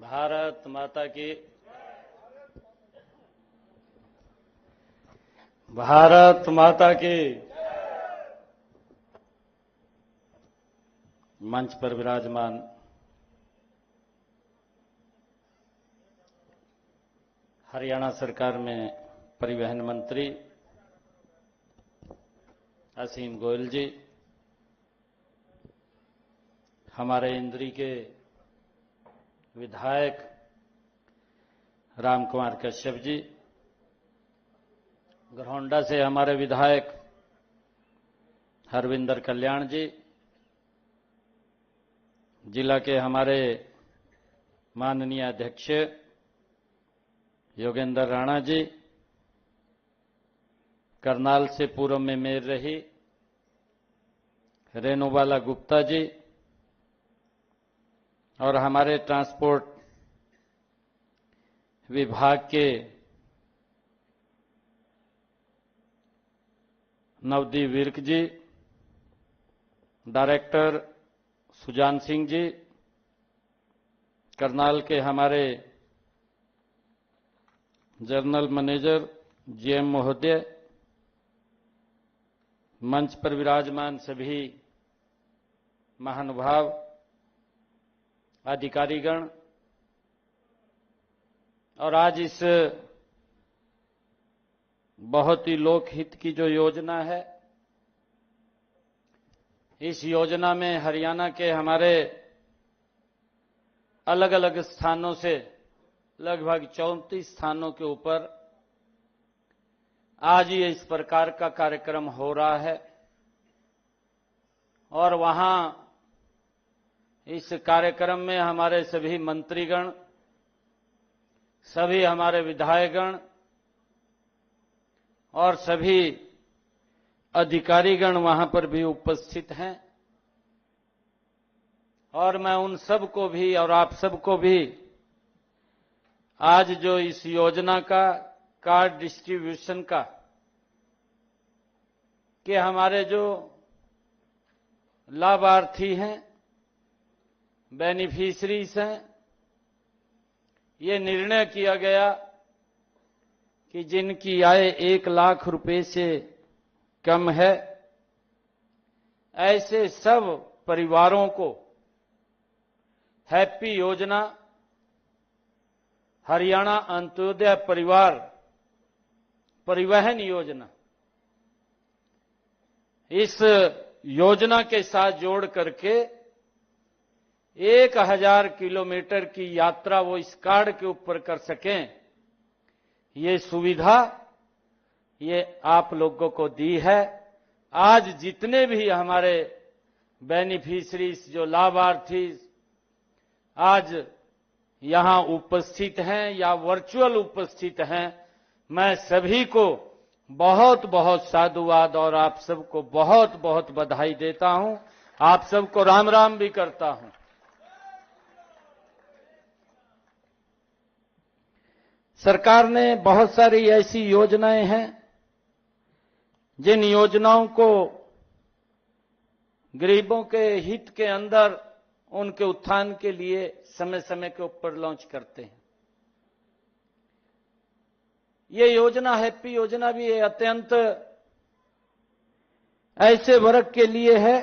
भारत माता की भारत माता की। मंच पर विराजमान हरियाणा सरकार में परिवहन मंत्री असीम गोयल जी, हमारे इंद्री के विधायक राम कुमार कश्यप जी, घरौंडा से हमारे विधायक हरविंदर कल्याण जी, जिला के हमारे माननीय अध्यक्ष योगेंद्र राणा जी, करनाल से पूर्व में मेयर रही रेणुबाला गुप्ता जी और हमारे ट्रांसपोर्ट विभाग के नवदीप विर्क जी, डायरेक्टर सुजान सिंह जी, करनाल के हमारे जनरल मैनेजर जीएम महोदय, मंच पर विराजमान सभी महानुभाव, अधिकारीगण और आज इस बहुत ही लोकहित की जो योजना है, इस योजना में हरियाणा के हमारे अलग अलग स्थानों से लगभग 34 स्थानों के ऊपर आज ये इस प्रकार का कार्यक्रम हो रहा है और वहां इस कार्यक्रम में हमारे सभी मंत्रीगण, सभी हमारे विधायकगण और सभी अधिकारीगण वहां पर भी उपस्थित हैं और मैं उन सब को भी और आप सबको भी आज जो इस योजना का कार्ड डिस्ट्रीब्यूशन का कि हमारे जो लाभार्थी हैं, बेनिफिशरीज हैं, ये निर्णय किया गया कि जिनकी आय 1 लाख रुपए से कम है, ऐसे सब परिवारों को हैप्पी योजना, हरियाणा अंत्योदय परिवार परिवहन योजना, इस योजना के साथ जोड़ करके 1000 किलोमीटर की यात्रा वो इस कार्ड के ऊपर कर सकें, ये सुविधा ये आप लोगों को दी है। आज जितने भी हमारे बेनिफिशरीज जो लाभार्थी आज यहां उपस्थित हैं या वर्चुअल उपस्थित हैं, मैं सभी को बहुत बहुत साधुवाद और आप सबको बहुत बहुत बधाई देता हूं, आप सबको राम राम भी करता हूं। सरकार ने बहुत सारी ऐसी योजनाएं हैं जिन योजनाओं को गरीबों के हित के अंदर उनके उत्थान के लिए समय समय के ऊपर लॉन्च करते हैं। ये योजना हैप्पी योजना भी अत्यंत ऐसे वर्ग के लिए है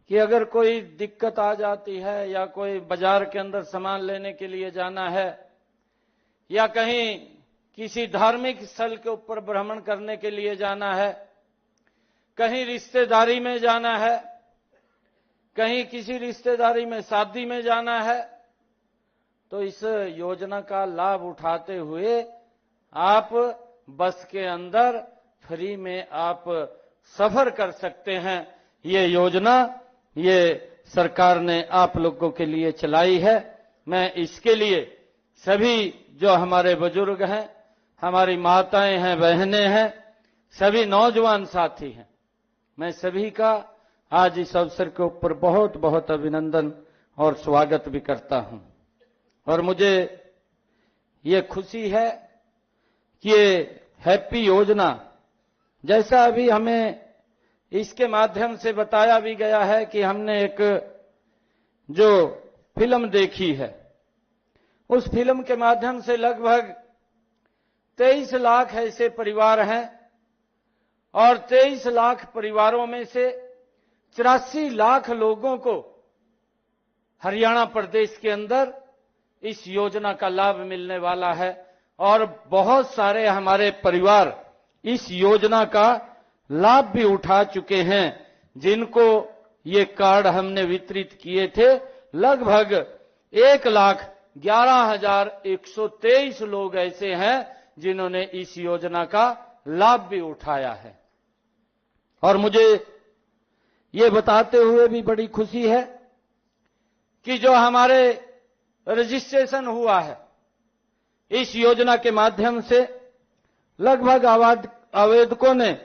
कि अगर कोई दिक्कत आ जाती है या कोई बाजार के अंदर सामान लेने के लिए जाना है या कहीं किसी धार्मिक स्थल के ऊपर भ्रमण करने के लिए जाना है, कहीं रिश्तेदारी में जाना है, कहीं किसी रिश्तेदारी में शादी में जाना है, तो इस योजना का लाभ उठाते हुए आप बस के अंदर फ्री में आप सफर कर सकते हैं। ये योजना ये सरकार ने आप लोगों के लिए चलाई है। मैं इसके लिए सभी जो हमारे बुजुर्ग हैं, हमारी माताएं हैं, बहनें हैं, सभी नौजवान साथी हैं, मैं सभी का आज इस अवसर के ऊपर बहुत बहुत अभिनंदन और स्वागत भी करता हूं। और मुझे ये खुशी है कि ये हैप्पी योजना, जैसा अभी हमें इसके माध्यम से बताया भी गया है कि हमने एक जो फिल्म देखी है। उस फिल्म के माध्यम से लगभग 23 लाख ऐसे परिवार हैं और 23 लाख परिवारों में से 84 लाख लोगों को हरियाणा प्रदेश के अंदर इस योजना का लाभ मिलने वाला है और बहुत सारे हमारे परिवार इस योजना का लाभ भी उठा चुके हैं। जिनको ये कार्ड हमने वितरित किए थे, लगभग 1,11,123 लोग ऐसे हैं जिन्होंने इस योजना का लाभ भी उठाया है। और मुझे ये बताते हुए भी बड़ी खुशी है कि जो हमारे रजिस्ट्रेशन हुआ है इस योजना के माध्यम से, लगभग आवेदकों ने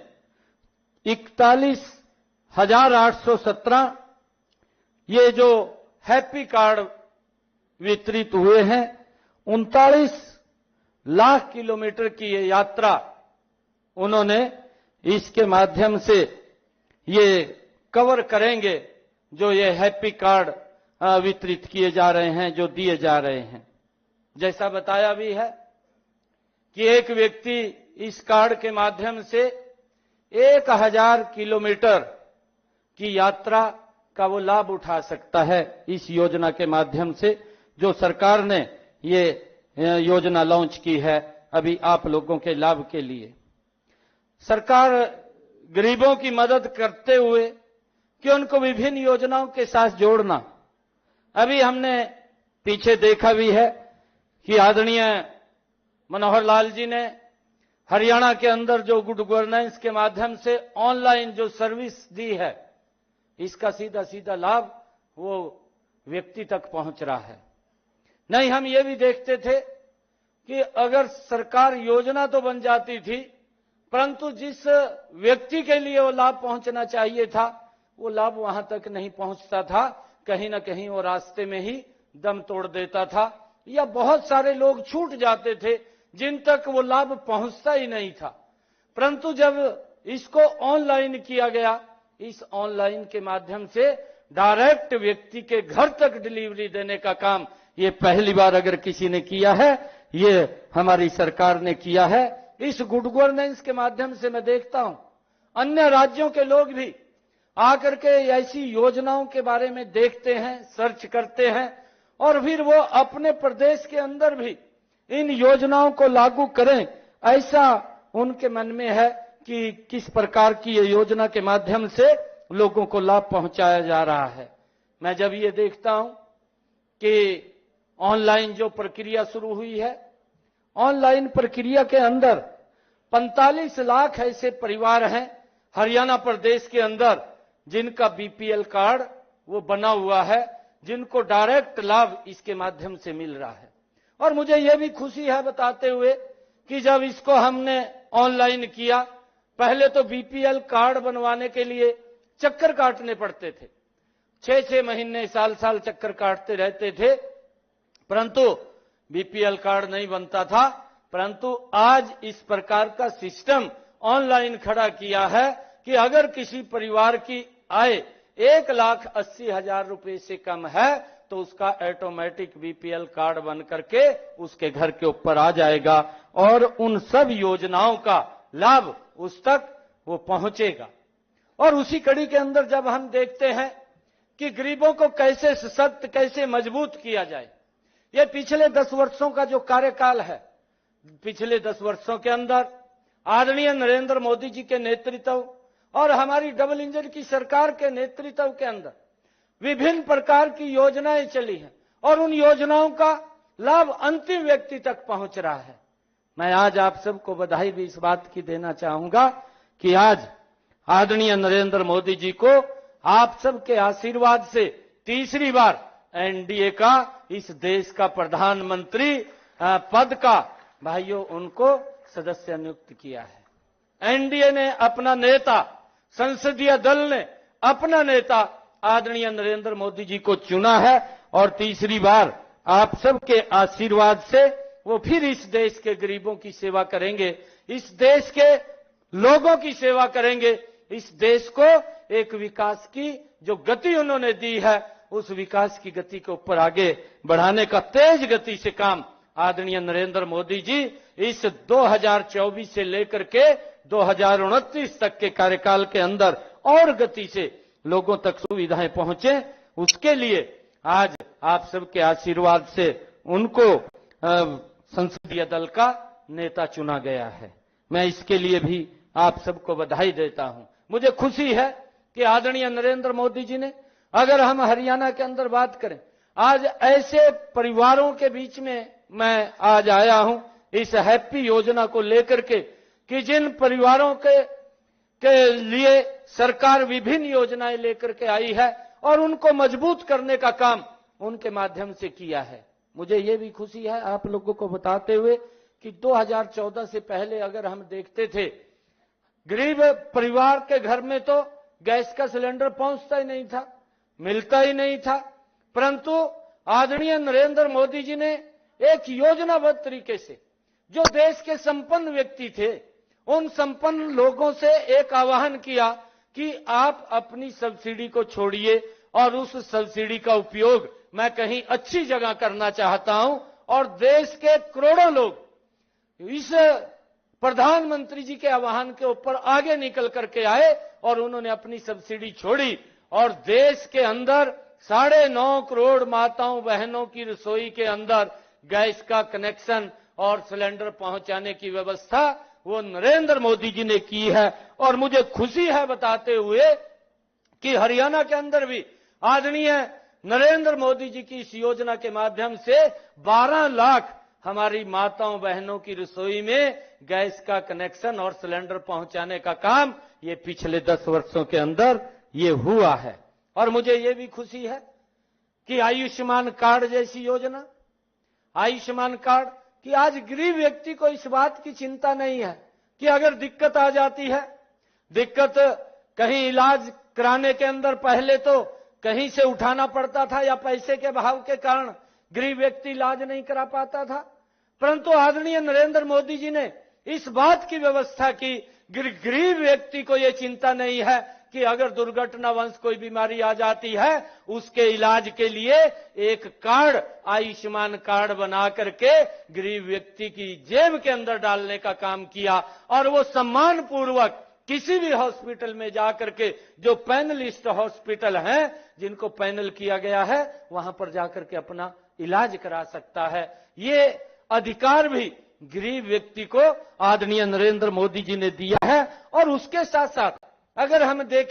41,817 ये जो हैप्पी कार्ड वितरित हुए हैं। 39 लाख किलोमीटर की ये यात्रा उन्होंने इसके माध्यम से ये कवर करेंगे, जो ये हैप्पी कार्ड वितरित किए जा रहे हैं, जो दिए जा रहे हैं। जैसा बताया भी है कि एक व्यक्ति इस कार्ड के माध्यम से 1000 किलोमीटर की यात्रा का वो लाभ उठा सकता है इस योजना के माध्यम से, जो सरकार ने ये योजना लॉन्च की है अभी आप लोगों के लाभ के लिए। सरकार गरीबों की मदद करते हुए कि उनको विभिन्न योजनाओं के साथ जोड़ना। अभी हमने पीछे देखा भी है कि आदरणीय मनोहर लाल जी ने हरियाणा के अंदर जो गुड गवर्नेंस के माध्यम से ऑनलाइन जो सर्विस दी है, इसका सीधा सीधा लाभ वो व्यक्ति तक पहुंच रहा है। नहीं, हम ये भी देखते थे कि अगर सरकार योजना तो बन जाती थी, परंतु जिस व्यक्ति के लिए वो लाभ पहुंचना चाहिए था वो लाभ वहां तक नहीं पहुंचता था। कहीं ना कहीं वो रास्ते में ही दम तोड़ देता था, या बहुत सारे लोग छूट जाते थे जिन तक वो लाभ पहुंचता ही नहीं था। परंतु जब इसको ऑनलाइन किया गया, इस ऑनलाइन के माध्यम से डायरेक्ट व्यक्ति के घर तक डिलीवरी देने का काम ये पहली बार अगर किसी ने किया है, ये हमारी सरकार ने किया है। इस गुड गवर्नेंस के माध्यम से मैं देखता हूं अन्य राज्यों के लोग भी आकर के ऐसी योजनाओं के बारे में देखते हैं, सर्च करते हैं और फिर वो अपने प्रदेश के अंदर भी इन योजनाओं को लागू करें, ऐसा उनके मन में है कि किस प्रकार की ये योजना के माध्यम से लोगों को लाभ पहुंचाया जा रहा है। मैं जब ये देखता हूं कि ऑनलाइन जो प्रक्रिया शुरू हुई है, ऑनलाइन प्रक्रिया के अंदर 45 लाख ऐसे परिवार हैं हरियाणा प्रदेश के अंदर जिनका बीपीएल कार्ड वो बना हुआ है, जिनको डायरेक्ट लाभ इसके माध्यम से मिल रहा है। और मुझे यह भी खुशी है बताते हुए कि जब इसको हमने ऑनलाइन किया, पहले तो बीपीएल कार्ड बनवाने के लिए चक्कर काटने पड़ते थे, 6-6 महीने साल चक्कर काटते रहते थे, परंतु बीपीएल कार्ड नहीं बनता था। परंतु आज इस प्रकार का सिस्टम ऑनलाइन खड़ा किया है कि अगर किसी परिवार की आय 1,80,000 रुपए से कम है तो उसका ऑटोमेटिक बीपीएल कार्ड बन करके उसके घर के ऊपर आ जाएगा और उन सब योजनाओं का लाभ उस तक वो पहुंचेगा। और उसी कड़ी के अंदर जब हम देखते हैं कि गरीबों को कैसे सशक्त, कैसे मजबूत किया जाए, ये पिछले 10 वर्षों का जो कार्यकाल है, पिछले 10 वर्षों के अंदर आदरणीय नरेंद्र मोदी जी के नेतृत्व और हमारी डबल इंजन की सरकार के नेतृत्व के अंदर विभिन्न प्रकार की योजनाएं चली हैं और उन योजनाओं का लाभ अंतिम व्यक्ति तक पहुंच रहा है। मैं आज आप सबको बधाई भी इस बात की देना चाहूंगा कि आज आदरणीय नरेंद्र मोदी जी को आप सबके आशीर्वाद से तीसरी बार एनडीए का इस देश का प्रधानमंत्री पद का भाइयों उनको सदस्य नियुक्त किया है। एनडीए ने अपना नेता, संसदीय दल ने अपना नेता आदरणीय नरेंद्र मोदी जी को चुना है और तीसरी बार आप सबके आशीर्वाद से वो फिर इस देश के गरीबों की सेवा करेंगे, इस देश के लोगों की सेवा करेंगे, इस देश को एक विकास की जो गति उन्होंने दी है उस विकास की गति के ऊपर आगे बढ़ाने का तेज गति से काम आदरणीय नरेंद्र मोदी जी इस 2024 से लेकर के 2029 तक के कार्यकाल के अंदर और गति से लोगों तक सुविधाएं पहुंचे, उसके लिए आज आप सबके आशीर्वाद से उनको संसदीय दल का नेता चुना गया है। मैं इसके लिए भी आप सबको बधाई देता हूं। मुझे खुशी है कि आदरणीय नरेंद्र मोदी जी ने, अगर हम हरियाणा के अंदर बात करें, आज ऐसे परिवारों के बीच में मैं आज आया हूं इस हैप्पी योजना को लेकर के कि जिन परिवारों के लिए सरकार विभिन्न योजनाएं लेकर के आई है और उनको मजबूत करने का काम उनके माध्यम से किया है। मुझे ये भी खुशी है आप लोगों को बताते हुए कि 2014 से पहले अगर हम देखते थे, गरीब परिवार के घर में तो गैस का सिलेंडर पहुंचता ही नहीं था, मिलता ही नहीं था, परंतु आदरणीय नरेंद्र मोदी जी ने एक योजनाबद्ध तरीके से जो देश के संपन्न व्यक्ति थे उन संपन्न लोगों से एक आह्वान किया कि आप अपनी सब्सिडी को छोड़िए और उस सब्सिडी का उपयोग मैं कहीं अच्छी जगह करना चाहता हूं, और देश के करोड़ों लोग इस प्रधानमंत्री जी के आह्वान के ऊपर आगे निकल करके आए और उन्होंने अपनी सब्सिडी छोड़ी और देश के अंदर 9.5 करोड़ माताओं बहनों की रसोई के अंदर गैस का कनेक्शन और सिलेंडर पहुंचाने की व्यवस्था वो नरेंद्र मोदी जी ने की है। और मुझे खुशी है बताते हुए कि हरियाणा के अंदर भी आदरणीय नरेंद्र मोदी जी की इस योजना के माध्यम से 12 लाख हमारी माताओं बहनों की रसोई में गैस का कनेक्शन और सिलेंडर पहुंचाने का काम ये पिछले 10 वर्षों के अंदर ये हुआ है। और मुझे ये भी खुशी है कि आयुष्मान कार्ड जैसी योजना, आयुष्मान कार्ड कि आज गरीब व्यक्ति को इस बात की चिंता नहीं है कि अगर दिक्कत आ जाती है, दिक्कत कहीं इलाज कराने के अंदर पहले तो कहीं से उठाना पड़ता था या पैसे के अभाव के कारण गरीब व्यक्ति इलाज नहीं करा पाता था, परंतु आदरणीय नरेंद्र मोदी जी ने इस बात की व्यवस्था की, गरीब व्यक्ति को यह चिंता नहीं है कि अगर दुर्घटनावश कोई बीमारी आ जाती है उसके इलाज के लिए एक कार्ड, आयुष्मान कार्ड बना करके गरीब व्यक्ति की जेब के अंदर डालने का काम किया। और वो सम्मान पूर्वक किसी भी हॉस्पिटल में जाकर के, जो पैनलिस्ट हॉस्पिटल हैं जिनको पैनल किया गया है, वहां पर जाकर के अपना इलाज करा सकता है। ये अधिकार भी गरीब व्यक्ति को आदरणीय नरेंद्र मोदी जी ने दिया है। और उसके साथ साथ अगर हम देखें